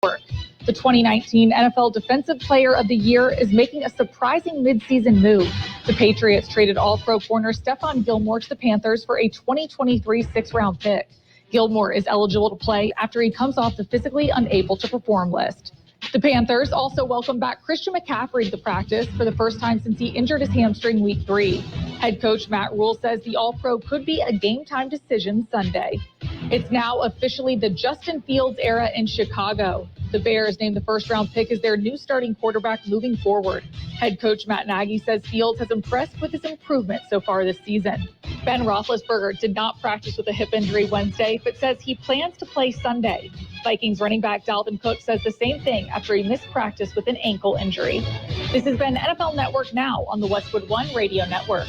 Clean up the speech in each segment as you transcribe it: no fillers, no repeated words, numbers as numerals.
The 2019 NFL Defensive Player of the Year is making a surprising midseason move. The Patriots traded All-Pro corner Stephon Gilmore to the Panthers for a 2023 sixth-round pick. Gilmore is eligible to play after he comes off the physically unable to perform list. The Panthers also welcomed back Christian McCaffrey to practice for the first time since he injured his hamstring week 3. Head coach Matt Rule says the All-Pro could be a game-time decision Sunday. It's now officially the Justin Fields era in Chicago. The Bears named the first-round pick as their new starting quarterback moving forward. Head coach Matt Nagy says Fields has impressed with his improvement so far this season. Ben Roethlisberger did not practice with a hip injury Wednesday, but says he plans to play Sunday. Vikings running back Dalvin Cook says the same thing after he missed practice with an ankle injury. This has been NFL Network Now on the Westwood One Radio Network.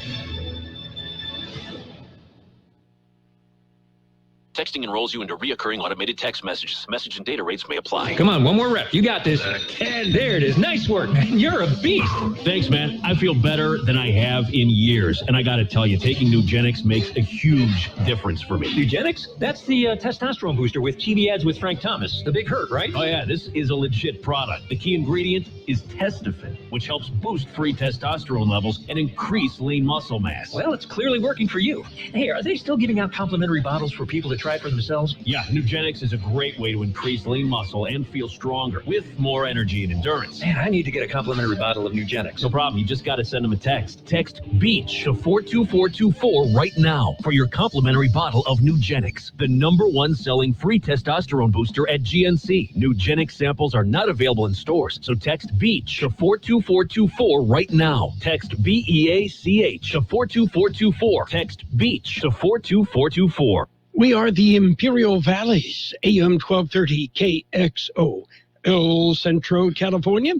Texting enrolls you into reoccurring automated text messages. Message and data rates may apply. Come on, one more rep. You got this. And there it is. Nice work, man. You're a beast. Thanks, man. I feel better than I have in years. And I got to tell you, taking Nugenix makes a huge difference for me. Nugenix? That's the testosterone booster with TV ads with Frank Thomas. The Big Hurt, right? Oh, yeah. This is a legit product. The key ingredient is Testofen, which helps boost free testosterone levels and increase lean muscle mass. Well, it's clearly working for you. Hey, are they still giving out complimentary bottles for people to try for themselves? Yeah, Nugenix is a great way to increase lean muscle and feel stronger with more energy and endurance. Man, I need to get a complimentary bottle of Nugenix. No problem. You just got to send them a text. Text BEACH to 42424 right now for your complimentary bottle of Nugenix, the #1 selling free testosterone booster at GNC. Nugenix samples are not available in stores, so text BEACH to 42424 right now. Text BEACH to 42424. Text BEACH to 42424. We are the Imperial Valleys, AM 1230 KXO, El Centro, California.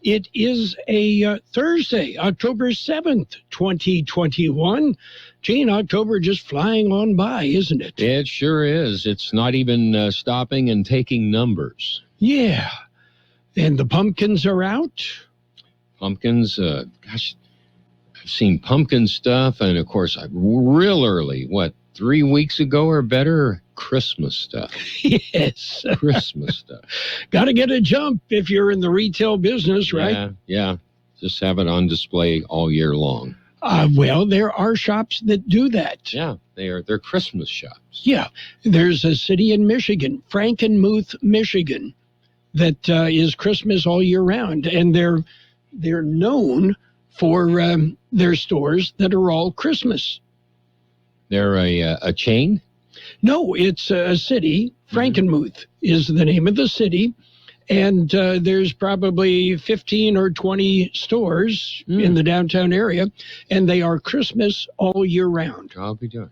It is a Thursday, October 7th, 2021. Gene, October just flying on by, isn't it? It sure is. It's not even stopping and taking numbers. Yeah. And the pumpkins are out? Pumpkins, gosh, I've seen pumpkin stuff, and of course, real early, 3 weeks ago or better, Christmas stuff. Yes. Christmas stuff. Got to get a jump if you're in the retail business, right? Yeah. Just have it on display all year long. Well, there are shops that do that. Yeah, they're Christmas shops. Yeah. There's a city in Michigan, Frankenmuth, Michigan, that is Christmas all year round. And they're known for their stores that are all Christmas. They're a chain? No, it's a city. Frankenmuth is the name of the city. And there's probably 15 or 20 stores in the downtown area. And they are Christmas all year round. I'll be doing.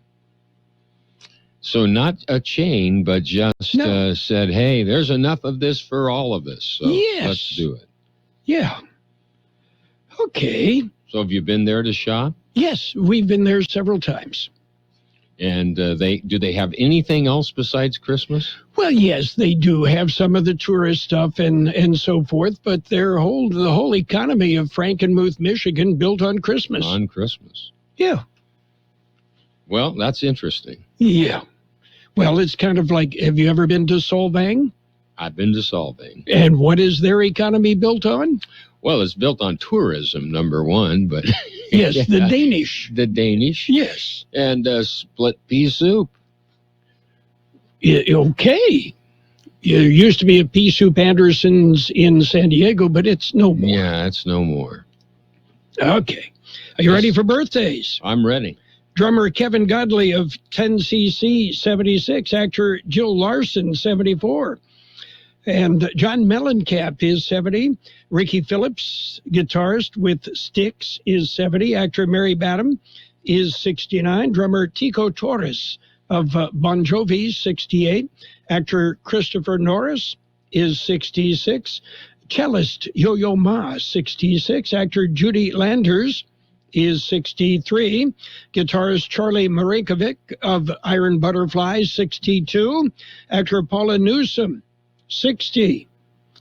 So not a chain, but just said, hey, there's enough of this for all of us. So let's do it. Yeah. Okay. So have you been there to shop? Yes, we've been there several times. And do they have anything else besides Christmas? Well, yes, they do have some of the tourist stuff and so forth, but the whole economy of Frankenmuth, Michigan, built on Christmas. On Christmas. Yeah. Well, that's interesting. Yeah. Well, it's kind of like, have you ever been to Solvang? I've been to Solvang. And what is their economy built on? Well, it's built on tourism, #1, but... Yes, yeah. The Danish. The Danish. Yes. And split pea soup. Okay. There used to be a Pea Soup Anderson's in San Diego, but it's no more. Yeah, it's no more. Okay. Are you ready for birthdays? I'm ready. Drummer Kevin Godley of 10cc, 76. Actor Jill Larson, 74. And John Mellencamp is 70. Ricky Phillips, guitarist with Styx, is 70. Actor Mary Badham is 69. Drummer Tico Torres of Bon Jovi, 68. Actor Christopher Norris is 66. Cellist Yo-Yo Ma, 66. Actor Judy Landers is 63. Guitarist Charlie Marinkovic of Iron Butterflies, 62. Actor Paula Newsome, 60.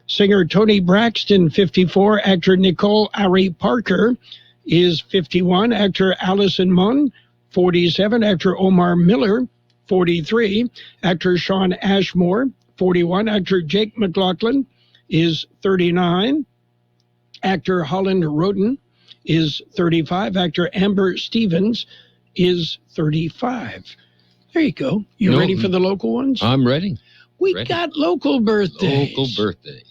Singer Tony Braxton, 54. Actor Nicole Ari Parker is 51. Actor Allison Munn, 47. Actor Omar Miller, 43. Actor Sean Ashmore, 41. Actor Jake McLaughlin is 39. Actor Holland Roden is 35. Actor Amber Stevens is 35. There you go. You ready for the local ones? I'm ready. We got local birthdays. Local birthdays.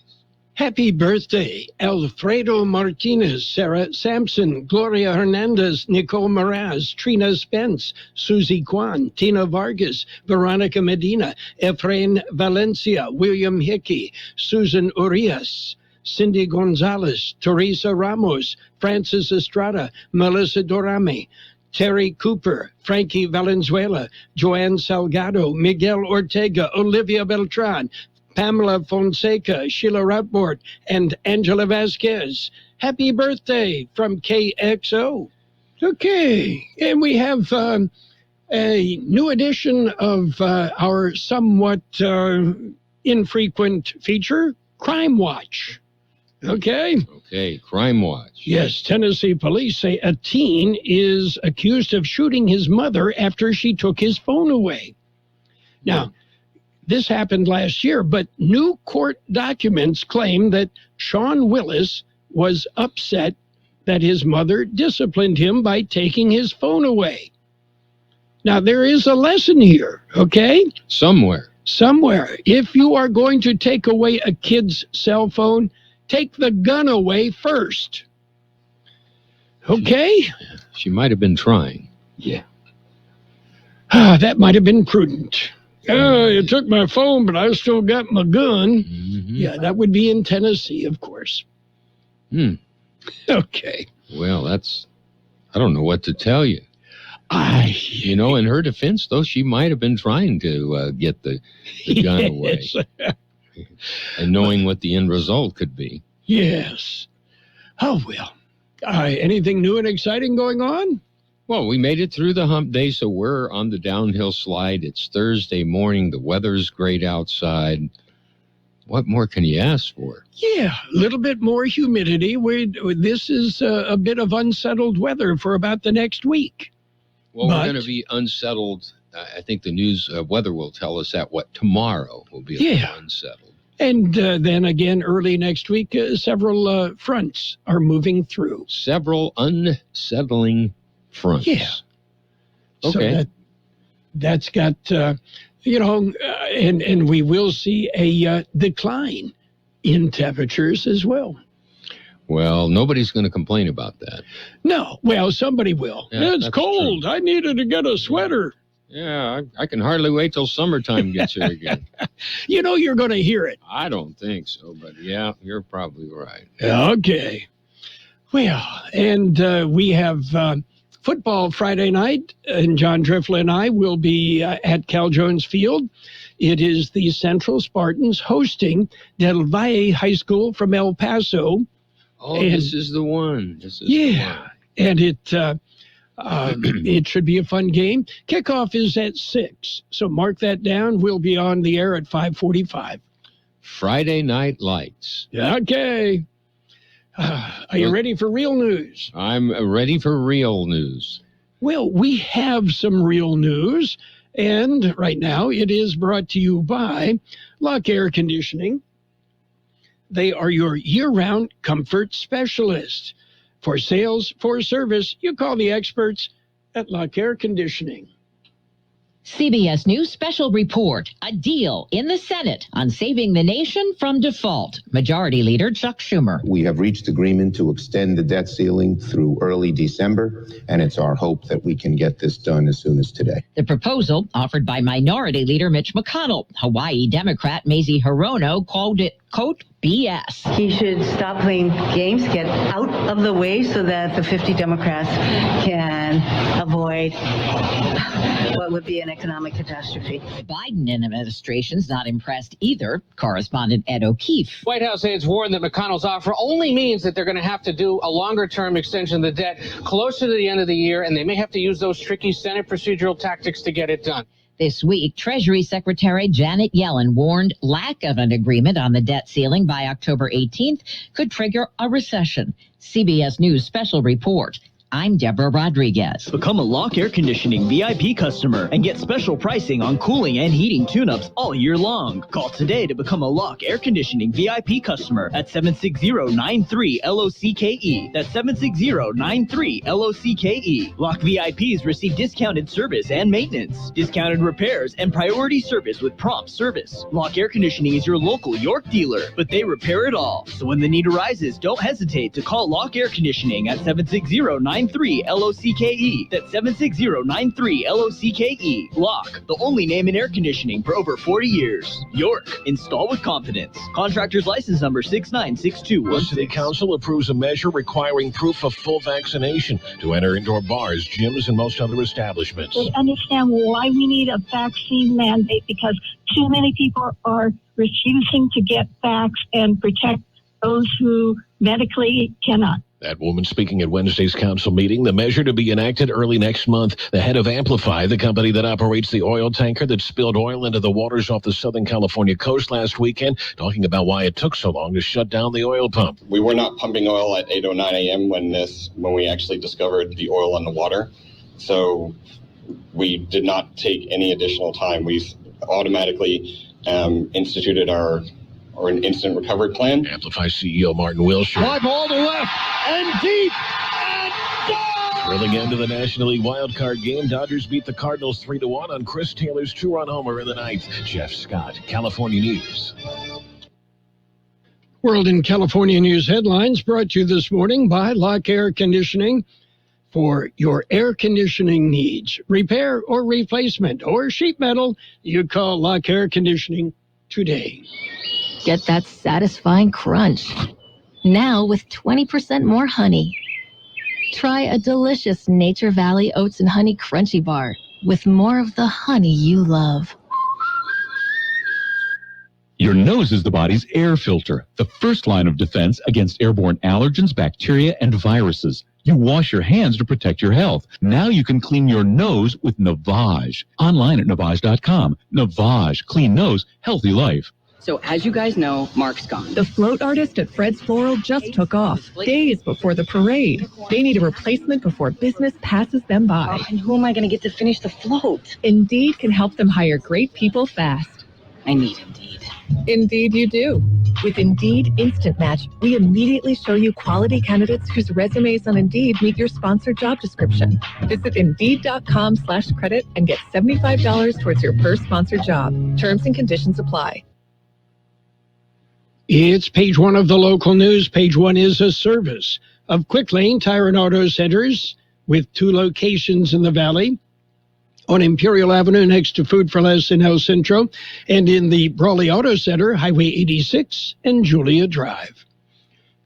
Happy birthday, Alfredo Martinez, Sarah Sampson, Gloria Hernandez, Nicole Moraz, Trina Spence, Susie Kwan, Tina Vargas, Veronica Medina, Efrain Valencia, William Hickey, Susan Urias, Cindy Gonzalez, Teresa Ramos, Francis Estrada, Melissa Dorame, Terry Cooper, Frankie Valenzuela, Joanne Salgado, Miguel Ortega, Olivia Beltran, Pamela Fonseca, Sheila Rapport, and Angela Vasquez. Happy birthday from KXO. Okay, and we have a new edition of our somewhat infrequent feature, Crime Watch. Okay? Okay, Crime Watch. Yes, Tennessee police say a teen is accused of shooting his mother after she took his phone away. Now, this happened last year, but new court documents claim that Sean Willis was upset that his mother disciplined him by taking his phone away. Now, there is a lesson here, okay? Somewhere. If you are going to take away a kid's cell phone, take the gun away first. Okay? She might have been trying. Yeah. That might have been prudent. You took my phone, but I still got my gun. Mm-hmm. Yeah, that would be in Tennessee, of course. Okay. Well, I don't know what to tell you. In her defense, though, she might have been trying to get the gun away. And knowing what the end result could be. Yes. Oh, well. Anything new and exciting going on? Well, we made it through the hump day, so we're on the downhill slide. It's Thursday morning. The weather's great outside. What more can you ask for? Yeah, a little bit more humidity. This is a bit of unsettled weather for about the next week. Well, we're going to be unsettled. I think the news weather will tell us that tomorrow will be a little unsettled. And then again, early next week, several fronts are moving through. Several unsettling fronts. Yeah. Okay. So that's got, and we will see a decline in temperatures as well. Well, nobody's going to complain about that. No. Well, somebody will. Yeah, it's cold. True. I needed to get a sweater. Yeah, I can hardly wait till summertime gets here again. You're going to hear it. I don't think so, but yeah, you're probably right. Okay. Well, and we have football Friday night, and John Drifla and I will be at Cal Jones Field. It is the Central Spartans hosting Del Valle High School from El Paso. Oh, and this is the one. And it should be a fun game. Kickoff is at 6, so mark that down. We'll be on the air at 5:45. Friday Night Lights. Okay. Are you ready for real news? I'm ready for real news. Well, we have some real news, and right now it is brought to you by Lock Air Conditioning. They are your year-round comfort specialist. For sales, for service, you call the experts at Lock Air Conditioning. CBS News Special Report, a deal in the Senate on saving the nation from default. Majority Leader Chuck Schumer. We have reached agreement to extend the debt ceiling through early December, and it's our hope that we can get this done as soon as today. The proposal, offered by Minority Leader Mitch McConnell. Hawaii Democrat Mazie Hirono called it, quote, BS. He should stop playing games, get out of the way so that the 50 Democrats can avoid what would be an economic catastrophe. The Biden administration's not impressed either. Correspondent Ed O'Keefe. White House aides warn that McConnell's offer only means that they're going to have to do a longer-term extension of the debt closer to the end of the year, and they may have to use those tricky Senate procedural tactics to get it done. This week, Treasury Secretary Janet Yellen warned lack of an agreement on the debt ceiling by October 18th could trigger a recession. CBS News Special Report. I'm Deborah Rodriguez. Become a Lock Air Conditioning VIP customer and get special pricing on cooling and heating tune-ups all year long. Call today to become a Lock Air Conditioning VIP customer at 760-93-LOCKE. That's 760-93-LOCKE. Lock VIPs receive discounted service and maintenance, discounted repairs, and priority service with prompt service. Lock Air Conditioning is your local York dealer, but they repair it all. So when the need arises, don't hesitate to call Lock Air Conditioning at 760-93-LOCKE. That's 760-93-LOCKE. Lock, the only name in air conditioning for over 40 years. York, install with confidence. Contractor's license number 696216. The City Council approves a measure requiring proof of full vaccination to enter indoor bars, gyms, and most other establishments. We understand why we need a vaccine mandate, because too many people are refusing to get vaxxed and protect those who medically cannot. That woman speaking at Wednesday's council meeting, the measure to be enacted early next month. The head of Amplify, the company that operates the oil tanker that spilled oil into the waters off the Southern California coast last weekend, talking about why it took so long to shut down the oil pump. We were not pumping oil at 8:09 a.m. when we actually discovered the oil on the water. So we did not take any additional time. We automatically instituted an instant recovery plan. Amplify CEO Martin Wilshire. Fly ball to left and deep and down. Thrilling end to the National League wildcard game. Dodgers beat the Cardinals 3-1 on Chris Taylor's two-run homer in the ninth. Jeff Scott, California News. World and California News headlines brought to you this morning by Lock Air Conditioning. For your air conditioning needs, repair or replacement or sheet metal, you call Lock Air Conditioning today. Get that satisfying crunch. Now with 20% more honey. Try a delicious Nature Valley Oats and Honey Crunchy Bar with more of the honey you love. Your nose is the body's air filter, the first line of defense against airborne allergens, bacteria, and viruses. You wash your hands to protect your health. Now you can clean your nose with Navage. Online at Navage.com. Navage. Clean nose, healthy life. So as you guys know, Mark's gone. The float artist at Fred's Floral just took off days before the parade. They need a replacement before business passes them by. Oh, and who am I going to get to finish the float? Indeed can help them hire great people fast. I need Indeed. Indeed you do. With Indeed Instant Match, we immediately show you quality candidates whose resumes on Indeed meet your sponsored job description. Visit Indeed.com/credit and get $75 towards your first sponsored job. Terms and conditions apply. It's page one of the local news. Page one is a service of Quick Lane Tire and Auto Centers with 2 locations in the Valley. On Imperial Avenue next to Food for Less in El Centro, and in the Brawley Auto Center, Highway 86 and Julia Drive.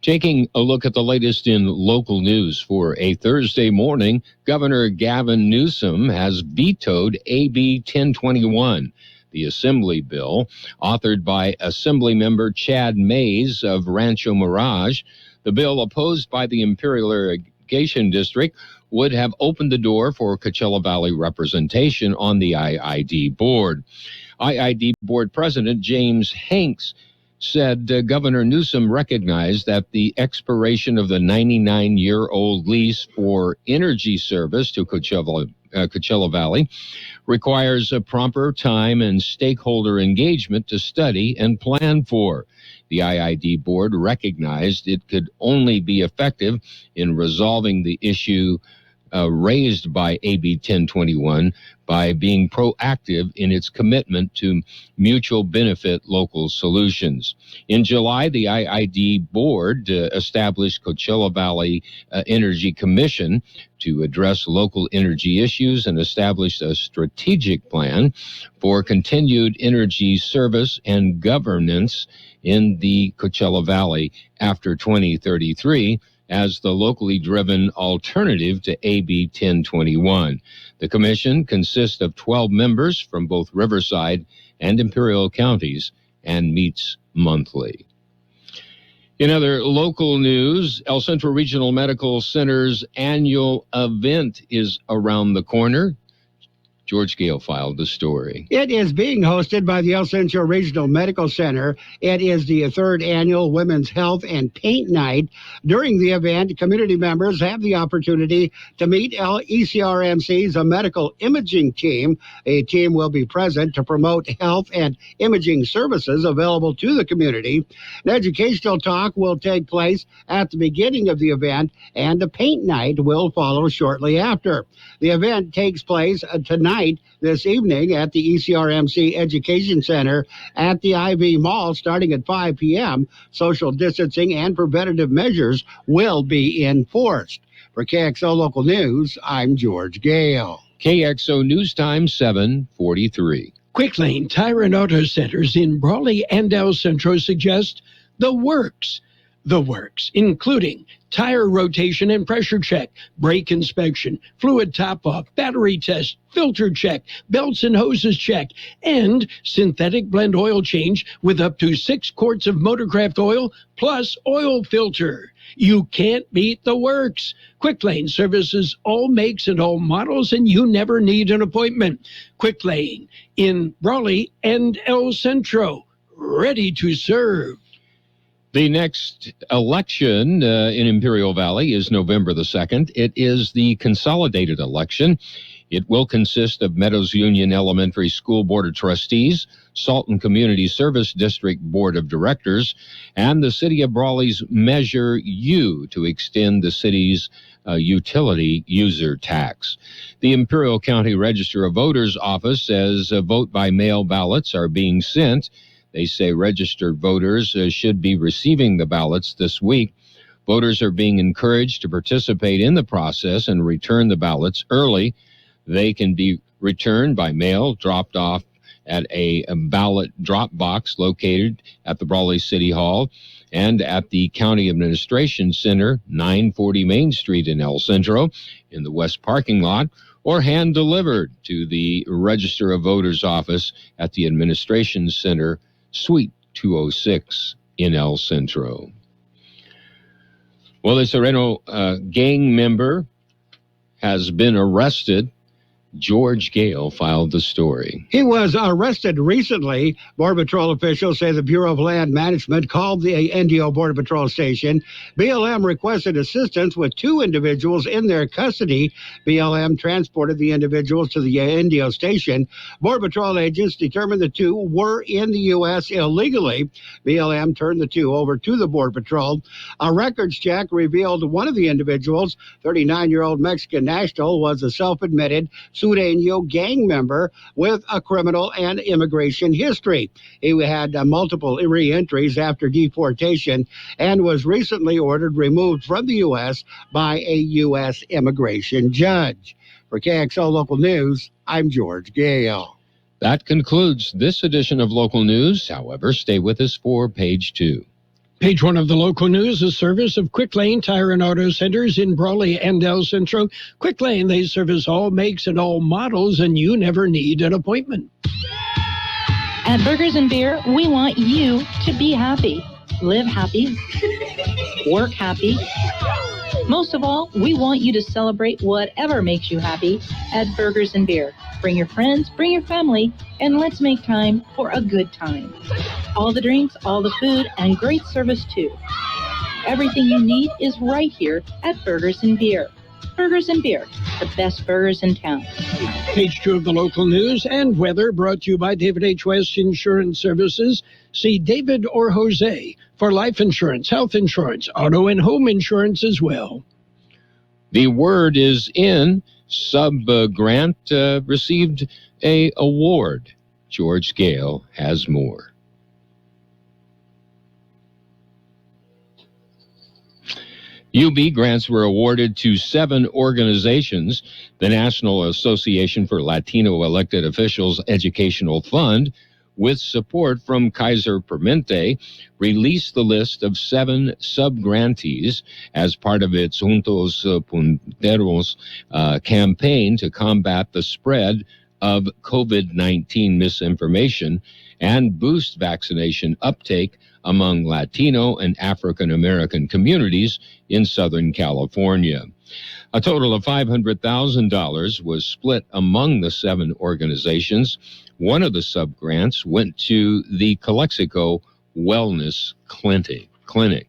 Taking a look at the latest in local news for a Thursday morning, Governor Gavin Newsom has vetoed AB 1021. The Assembly bill, authored by Assemblymember Chad Mays of Rancho Mirage. The bill, opposed by the Imperial Irrigation District, would have opened the door for Coachella Valley representation on the IID board. IID board president James Hanks said Governor Newsom recognized that the expiration of the 99-year-old lease for energy service to Coachella Valley requires a proper time and stakeholder engagement to study and plan for. The IID board recognized it could only be effective in resolving the issue raised by AB 1021 by being proactive in its commitment to mutual benefit local solutions. In July, the IID board established Coachella Valley Energy Commission to address local energy issues and established a strategic plan for continued energy service and governance in the Coachella Valley after 2033 as the locally driven alternative to AB 1021. The commission consists of 12 members from both Riverside and Imperial counties and meets monthly. In other local news, El Centro Regional Medical Center's annual event is around the corner. George Gale filed the story. It is being hosted by the El Centro Regional Medical Center. It is the third annual Women's Health and Paint Night. During the event, community members have the opportunity to meet ECRMC's medical imaging team. A team will be present to promote health and imaging services available to the community. An educational talk will take place at the beginning of the event, and a paint night will follow shortly after. The event takes place tonight, this evening, at the ECRMC Education Center at the IV Mall, starting at 5 p.m. Social distancing and preventative measures will be enforced. For KXO Local News, I'm George Gale. KXO News Time 7:43. Quick Lane Tire and Auto Centers in Brawley and El Centro suggest the works. The works, including tire rotation and pressure check, brake inspection, fluid top-off, battery test, filter check, belts and hoses check, and synthetic blend oil change with up to 6 quarts of Motorcraft oil plus oil filter. You can't beat the works. Quick Lane services all makes and all models, and you never need an appointment. Quick Lane in Brawley and El Centro, ready to serve. The next election in Imperial Valley is November the 2nd. It is the Consolidated Election. It will consist of Meadows Union Elementary School Board of Trustees, Salton Community Service District Board of Directors, and the City of Brawley's Measure U to extend the city's utility user tax. The Imperial County Register of Voters office says vote-by-mail ballots are being sent. They say registered voters should be receiving the ballots this week. Voters are being encouraged to participate in the process and return the ballots early. They can be returned by mail, dropped off at a ballot drop box located at the Brawley City Hall and at the County Administration Center, 940 Main Street in El Centro, in the west parking lot, or hand-delivered to the Register of Voters office at the Administration Center, Suite 206 in El Centro. Well, the Sereno gang member has been arrested. George Gale filed the story. He was arrested recently. Border Patrol officials say the Bureau of Land Management called the NDO Border Patrol station. BLM requested assistance with 2 individuals in their custody. BLM transported the individuals to the NDO station. Border Patrol agents determined the 2 were in the U.S. illegally. BLM turned the 2 over to the Border Patrol. A records check revealed one of the individuals, 39-year-old Mexican national, was a self-admitted Sureño gang member with a criminal and immigration history. He had multiple re-entries after deportation and was recently ordered removed from the U.S. by a U.S. immigration judge. For KXO Local News, I'm George Gale. That concludes this edition of Local News. However, stay with us for Page 2. Page 1 of the local news, a service of Quick Lane Tire and Auto Centers in Brawley and El Centro. Quick Lane, they service all makes and all models, and you never need an appointment. At Burgers and Beer, we want you to be happy, live happy, work happy. Most of all, we want you to celebrate whatever makes you happy at Burgers and Beer. Bring your friends, bring your family, and let's make time for a good time. All the drinks, all the food, and great service too. Everything you need is right here at Burgers and Beer. Burgers and Beer, the best burgers in town. Page 2 of the local news and weather brought to you by David H. West Insurance Services. See David or Jose for life insurance, health insurance, auto and home insurance as well. The word is in. Sub-grant received a award. George Gale has more. UB grants were awarded to 7 organizations. The National Association for Latino Elected Officials Educational Fund, with support from Kaiser Permanente, released the list of 7 sub-grantees as part of its Juntos Punteros campaign to combat the spread of COVID-19 misinformation and boost vaccination uptake among Latino and African American communities in Southern California. A total of $500,000 was split among the 7 organizations. One of the subgrants went to the Calexico Wellness Clinic.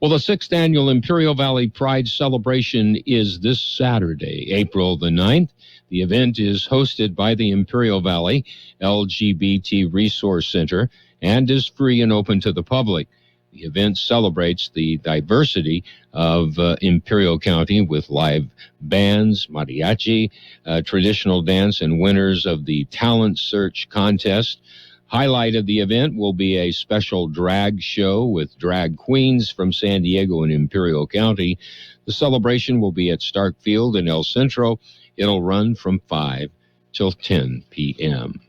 Well, the 6th Annual Imperial Valley Pride Celebration is this Saturday, April the 9th. The event is hosted by the Imperial Valley LGBT Resource Center and is free and open to the public. The event celebrates the diversity of Imperial County with live bands, mariachi, traditional dance, and winners of the Talent Search Contest. Highlight of the event will be a special drag show with drag queens from San Diego and Imperial County. The celebration will be at Stark Field in El Centro. It'll run from 5 till 10 p.m.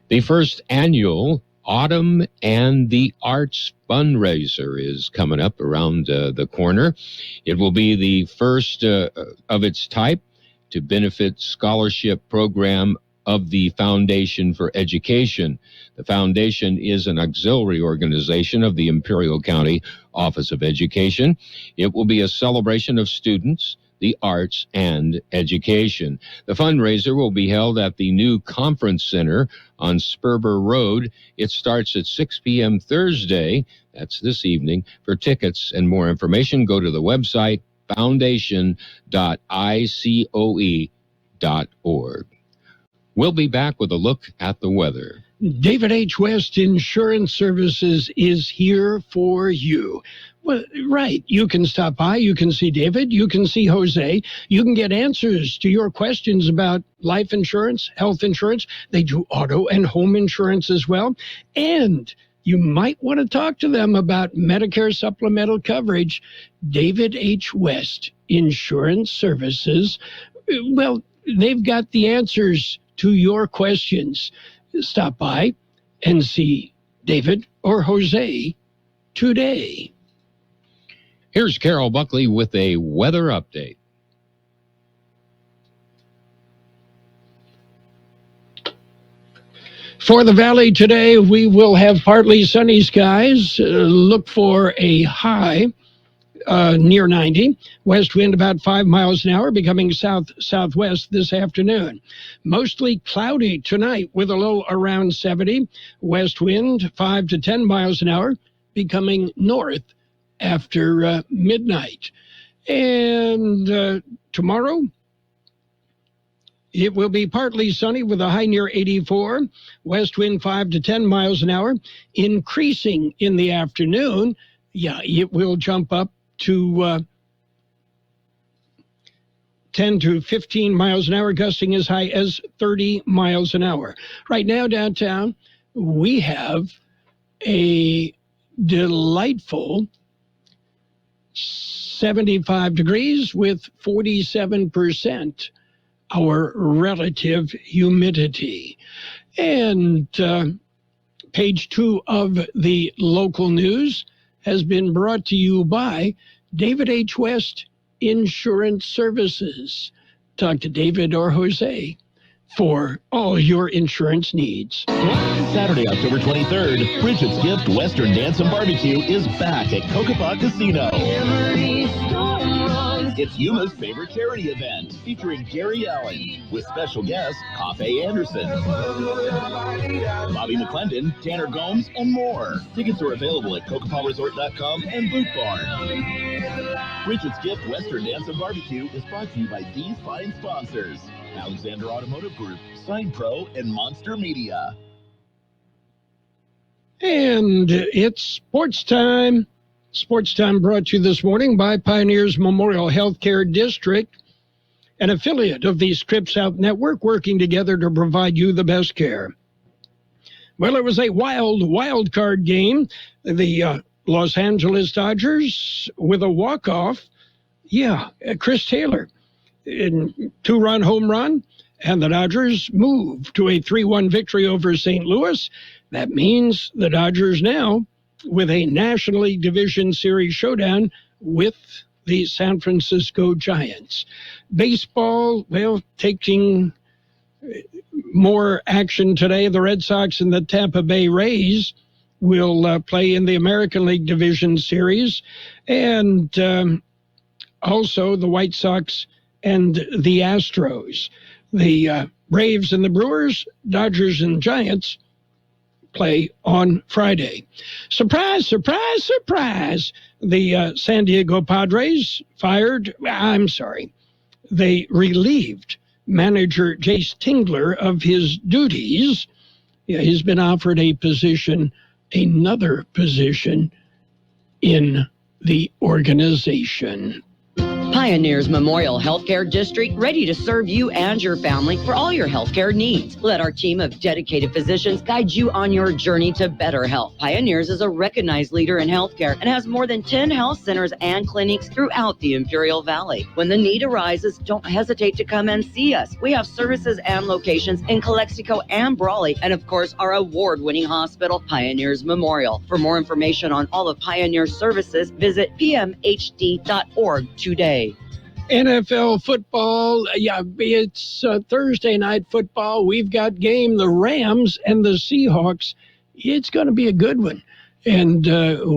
The first annual Autumn and the Arts Fundraiser is coming up around the corner. It will be the first of its type to benefit scholarship program of the Foundation for Education. The foundation is an auxiliary organization of the Imperial County Office of Education. It will be a celebration of students, the arts, and education. The fundraiser will be held at the new Conference Center on Sperber Road. It starts at 6 p.m. Thursday. That's this evening. For tickets and more information, go to the website foundation.icoe.org. We'll be back with a look at the weather. David H. West Insurance Services is here for you. Well, right. You can stop by. You can see David. You can see Jose. You can get answers to your questions about life insurance, health insurance. They do auto and home insurance as well. And you might want to talk to them about Medicare supplemental coverage. David H. West Insurance Services. Well, they've got the answers to your questions. Stop by and see David or Jose today. Here's Carroll Buckley with a weather update. For the valley today, we will have partly sunny skies. Look for a high near 90. West wind about 5 miles an hour, becoming south-southwest this afternoon. Mostly cloudy tonight with a low around 70. West wind 5 to 10 miles an hour, becoming north after midnight. And tomorrow, it will be partly sunny with a high near 84. West wind 5 to 10 miles an hour, increasing in the afternoon. Yeah, it will jump up to 10 to 15 miles an hour, gusting as high as 30 miles an hour. Right now downtown, we have a delightful 75 degrees with 47% our relative humidity. And page 2 of the local news has been brought to you by David H. West Insurance Services. Talk to David or Jose for all your insurance needs. Saturday, October 23rd, Bridget's Gift Western Dance and Barbecue is back at Kokopah Casino. It's Yuma's favorite charity event, featuring Gary Allen, with special guests Coffey Anderson, Bobby McClendon, Tanner Gomes, and more. Tickets are available at CokopahResort.com and Boot Barn. Bridget's Gift Western Dance and Barbecue is brought to you by these fine sponsors: Alexander Automotive Group, Sign Pro, and Monster Media. And it's sports time. Sports Time brought to you this morning by Pioneers Memorial Healthcare District, an affiliate of the Scripps Health Network, working together to provide you the best care. Well, it was a wild card game. The Los Angeles Dodgers with a walk-off. Yeah, Chris Taylor in 2-run home run, and the Dodgers move to a 3-1 victory over St. Louis. That means the Dodgers now with a National League Division Series showdown with the San Francisco Giants. Baseball, well, taking more action today. The Red Sox and the Tampa Bay Rays will play in the American League Division Series. And also the White Sox and the Astros. The Braves and the Brewers, Dodgers and Giants play on Friday. Surprise, surprise, surprise. The San Diego Padres they relieved manager Jace Tingler of his duties. Yeah, he's been offered another position in the organization. Pioneers Memorial Healthcare District, ready to serve you and your family for all your healthcare needs. Let our team of dedicated physicians guide you on your journey to better health. Pioneers is a recognized leader in healthcare and has more than 10 health centers and clinics throughout the Imperial Valley. When the need arises, don't hesitate to come and see us. We have services and locations in Calexico and Brawley, and of course, our award-winning hospital, Pioneers Memorial. For more information on all of Pioneer's services, visit pmhd.org today. NFL football, it's Thursday night football. We've got game the Rams and the Seahawks. It's going to be a good one. And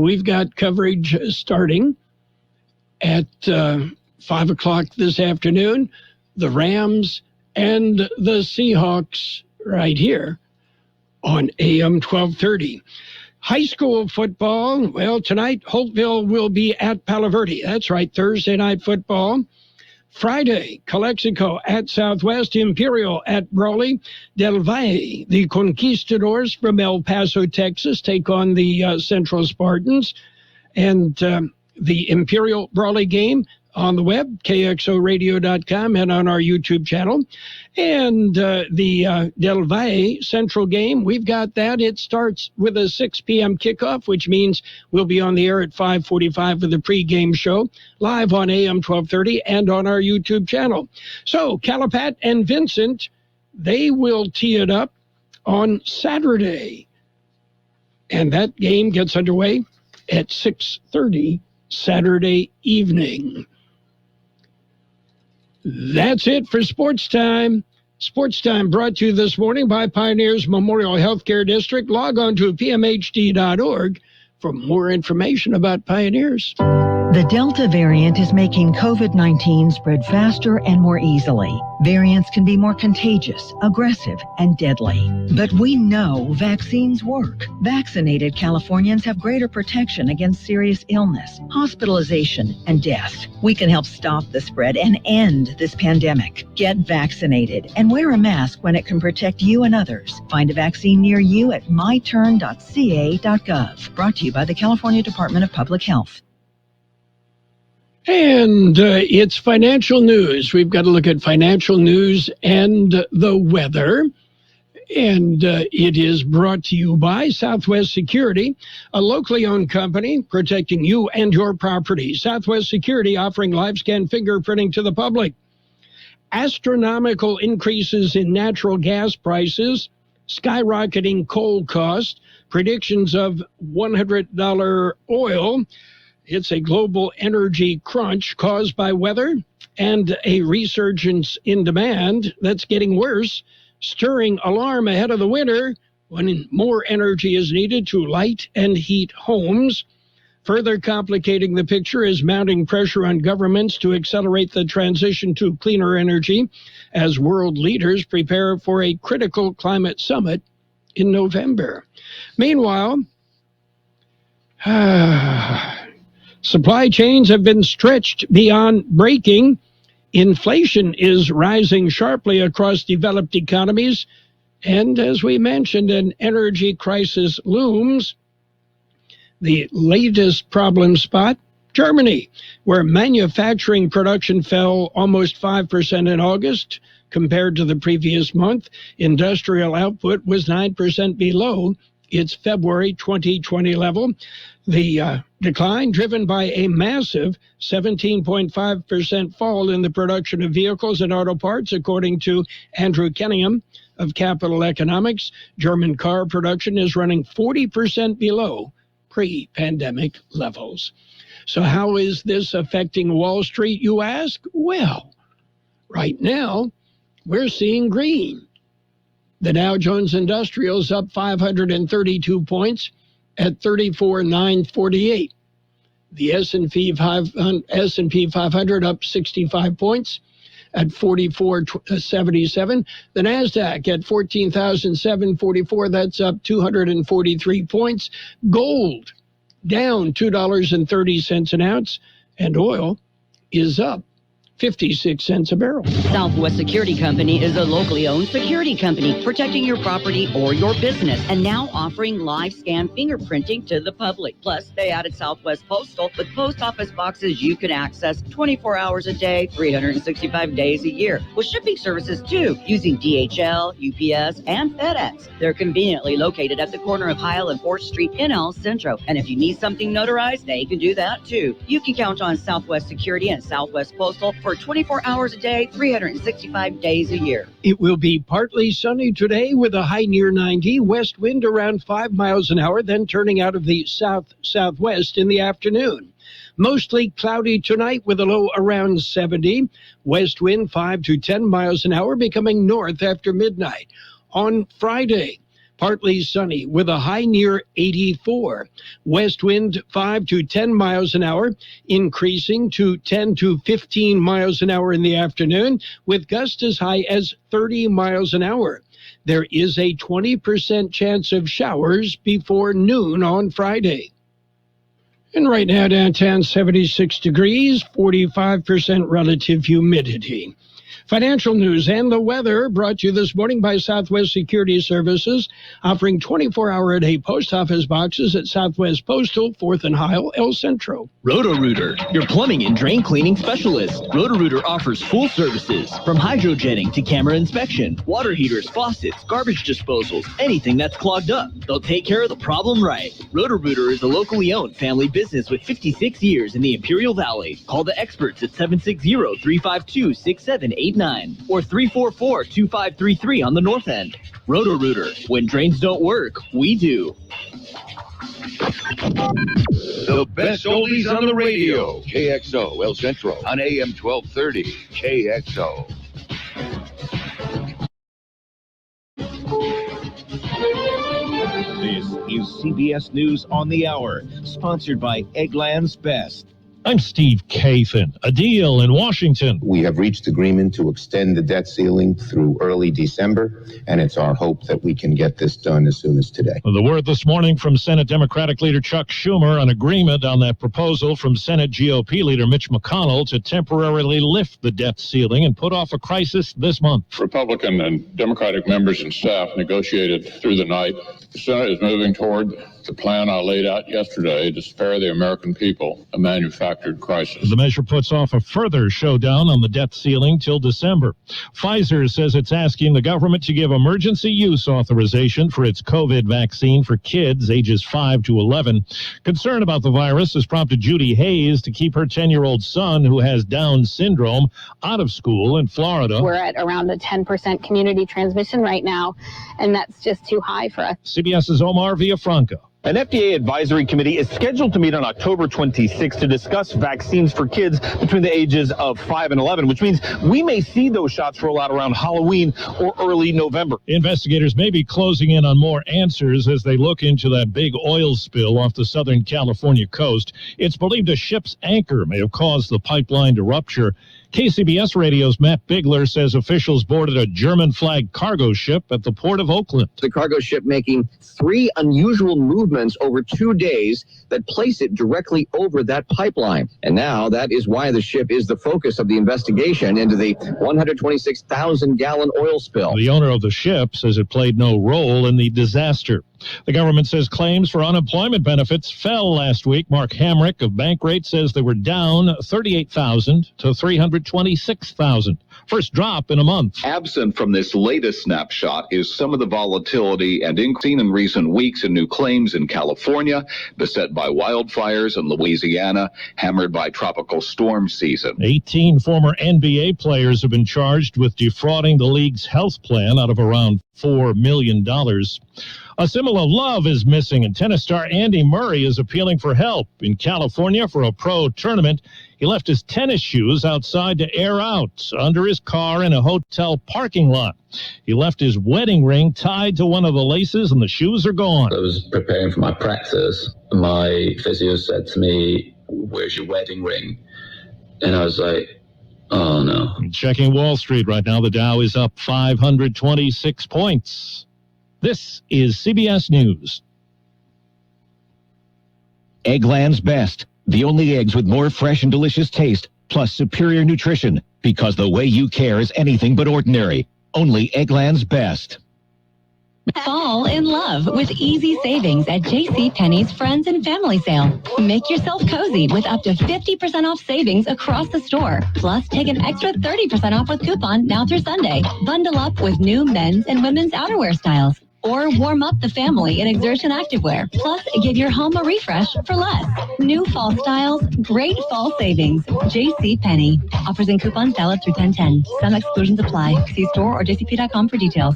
we've got coverage starting at 5 o'clock this afternoon. The Rams and the Seahawks right here on AM 1230. High school football, well, tonight, Holtville will be at Palo Verde. That's right, Thursday night football. Friday, Calexico at Southwest, Imperial at Brawley. Del Valle, the Conquistadors from El Paso, Texas, take on the Central Spartans. And the Imperial Brawley game on the web, kxoradio.com, and on our YouTube channel. And the Del Valle Central game, we've got that. It starts with a 6 p.m. kickoff, which means we'll be on the air at 5:45 with the pregame show, live on AM 1230 and on our YouTube channel. So Calapat and Vincent, they will tee it up on Saturday. And that game gets underway at 6:30 Saturday evening. That's it for Sports Time. Sports Time brought to you this morning by Pioneers Memorial Healthcare District. Log on to pmhd.org for more information about Pioneers. The Delta variant is making COVID-19 spread faster and more easily. Variants can be more contagious, aggressive, and deadly. But we know vaccines work. Vaccinated Californians have greater protection against serious illness, hospitalization, and death. We can help stop the spread and end this pandemic. Get vaccinated and wear a mask when it can protect you and others. Find a vaccine near you at myturn.ca.gov. Brought to you by the California Department of Public Health. And it's financial news. We've got to look at financial news and the weather. And it is brought to you by Southwest Security, a locally owned company protecting you and your property. Southwest Security offering live-scan fingerprinting to the public. Astronomical increases in natural gas prices, skyrocketing coal cost, predictions of $100 oil. It's a global energy crunch caused by weather and a resurgence in demand that's getting worse, stirring alarm ahead of the winter when more energy is needed to light and heat homes. Further complicating the picture is mounting pressure on governments to accelerate the transition to cleaner energy as world leaders prepare for a critical climate summit in November. Meanwhile, supply chains have been stretched beyond breaking. Inflation is rising sharply across developed economies. And as we mentioned, an energy crisis looms. The latest problem spot, Germany, where manufacturing production fell almost 5% in August compared to the previous month. Industrial output was 9% below its February 2020 level. The decline driven by a massive 17.5% fall in the production of vehicles and auto parts, according to Andrew Kenningham of Capital Economics. German car production is running 40% below pre-pandemic levels. So how is this affecting Wall Street, you ask? Well, right now, we're seeing green. The Dow Jones Industrial is up 532 points at 34,948. The S&P 500 up 65 points at 4477. The NASDAQ at 14,744. That's up 243 points. Gold down $2.30 an ounce, and oil is up 56 cents a barrel. Southwest Security Company is a locally owned security company protecting your property or your business, and now offering live scan fingerprinting to the public. Plus, they added Southwest Postal with post office boxes you can access 24 hours a day, 365 days a year, with shipping services too, using DHL, UPS, and FedEx. They're conveniently located at the corner of Heil and 4th Street in El Centro, and if you need something notarized, they can do that too. You can count on Southwest Security and Southwest Postal for 24 hours a day, 365 days a year. It will be partly sunny today with a high near 90, west wind around 5 miles an hour, then turning out of the south-southwest in the afternoon. Mostly cloudy tonight with a low around 70, west wind 5 to 10 miles an hour, becoming north after midnight. On Friday, partly sunny with a high near 84. West wind 5 to 10 miles an hour, increasing to 10 to 15 miles an hour in the afternoon, with gusts as high as 30 miles an hour. There is a 20% chance of showers before noon on Friday. And right now downtown 76 degrees, 45% relative humidity. Financial news and the weather brought to you this morning by Southwest Security Services, offering 24-hour-a-day post office boxes at Southwest Postal, 4th and Heil, El Centro. Roto-Rooter, your plumbing and drain cleaning specialist. Roto-Rooter offers full services, from hydrojetting to camera inspection, water heaters, faucets, garbage disposals, anything that's clogged up. They'll take care of the problem right. Roto-Rooter is a locally owned family business with 56 years in the Imperial Valley. Call the experts at 760-352-6789 or 344-2533 on the north end. Roto-Rooter. When drains don't work, we do. The best oldies on the radio. KXO El Centro on AM 1230. KXO. This is CBS News on the Hour, sponsored by Eggland's Best. I'm Steve Kathan. A deal in Washington. We have reached agreement to extend the debt ceiling through early December, and it's our hope that we can get this done as soon as today. The word this morning from Senate Democratic leader Chuck Schumer on agreement on that proposal from Senate GOP leader Mitch McConnell to temporarily lift the debt ceiling and put off a crisis this month. Republican and Democratic members and staff negotiated through the night. The Senate is moving toward the plan I laid out yesterday to spare the American people a manufactured crisis. The measure puts off a further showdown on the debt ceiling till December. Pfizer says it's asking the government to give emergency use authorization for its COVID vaccine for kids ages 5 to 11. Concern about the virus has prompted Judy Hayes to keep her 10-year-old son, who has Down syndrome, out of school in Florida. We're at around a 10% community transmission right now, and that's just too high for us. CBS's Omar Villafranca. An FDA advisory committee is scheduled to meet on October 26 to discuss vaccines for kids between the ages of 5 and 11, which means we may see those shots roll out around Halloween or early November. Investigators may be closing in on more answers as they look into that big oil spill off the Southern California coast. It's believed a ship's anchor may have caused the pipeline to rupture. KCBS Radio's Matt Bigler says officials boarded a German-flagged cargo ship at the port of Oakland. The cargo ship making 3 unusual movements over 2 days that place it directly over that pipeline. And now that is why the ship is the focus of the investigation into the 126,000-gallon oil spill. The owner of the ship says it played no role in the disaster. The government says claims for unemployment benefits fell last week. Mark Hamrick of Bankrate says they were down 38,000 to 326,000. First drop in a month. Absent from this latest snapshot is some of the volatility and seen in recent weeks in new claims in California, beset by wildfires in Louisiana, hammered by tropical storm season. 18 former NBA players have been charged with defrauding the league's health plan out of around $4 million. A symbol of love is missing, and tennis star Andy Murray is appealing for help. In California for a pro tournament, he left his tennis shoes outside to air out under his car in a hotel parking lot. He left his wedding ring tied to one of the laces, and the shoes are gone. I was preparing for my practice. My physio said to me, "Where's your wedding ring?" And I was like, oh, no. Checking Wall Street right now, the Dow is up 526 points. This is CBS News. Eggland's Best. The only eggs with more fresh and delicious taste, plus superior nutrition. Because the way you care is anything but ordinary. Only Eggland's Best. Fall in love with easy savings at JCPenney's Friends and Family Sale. Make yourself cozy with up to 50% off savings across the store. Plus, take an extra 30% off with coupon now through Sunday. Bundle up with new men's and women's outerwear styles. Or warm up the family in Exertion activewear. Plus, give your home a refresh for less. New fall styles, great fall savings. JCPenney. Offers and coupons valid through 10/10. Some exclusions apply. See store or jcp.com for details.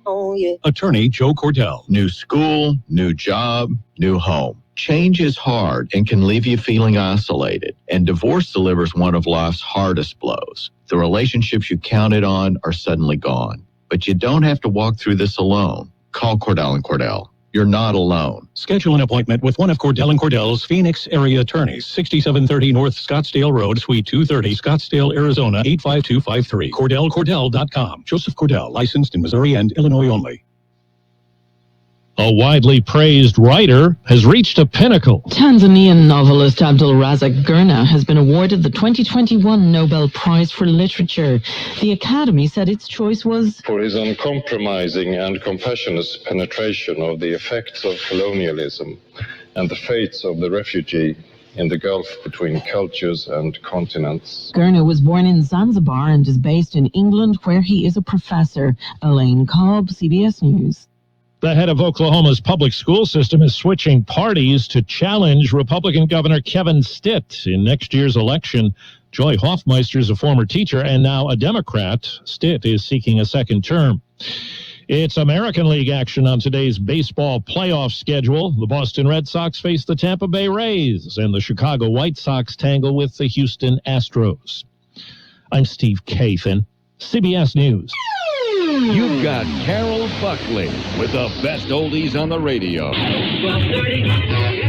Oh, yeah. Attorney Joe Cordell. New school, new job, new home. Change is hard and can leave you feeling isolated. And divorce delivers one of life's hardest blows. The relationships you counted on are suddenly gone. But you don't have to walk through this alone. Call Cordell & Cordell. You're not alone. Schedule an appointment with one of Cordell & Cordell's Phoenix area attorneys. 6730 North Scottsdale Road, Suite 230, Scottsdale, Arizona, 85253. CordellCordell.com. Joseph Cordell, licensed in Missouri and Illinois only. A widely praised writer has reached a pinnacle. Tanzanian novelist Abdul Razak Gurna has been awarded the 2021 Nobel Prize for Literature. The Academy said its choice was for his uncompromising and compassionate penetration of the effects of colonialism and the fates of the refugee in the gulf between cultures and continents. Gurna was born in Zanzibar and is based in England, where he is a professor. Elaine Cobb, CBS News. The head of Oklahoma's public school system is switching parties to challenge Republican Governor Kevin Stitt in next year's election. Joy Hoffmeister is a former teacher and now a Democrat. Stitt is seeking a second term. It's American League action on today's baseball playoff schedule. The Boston Red Sox face the Tampa Bay Rays, and the Chicago White Sox tangle with the Houston Astros. I'm Steve Kathan, CBS News. You've got Carroll Buckley with the best oldies on the radio. 12:30.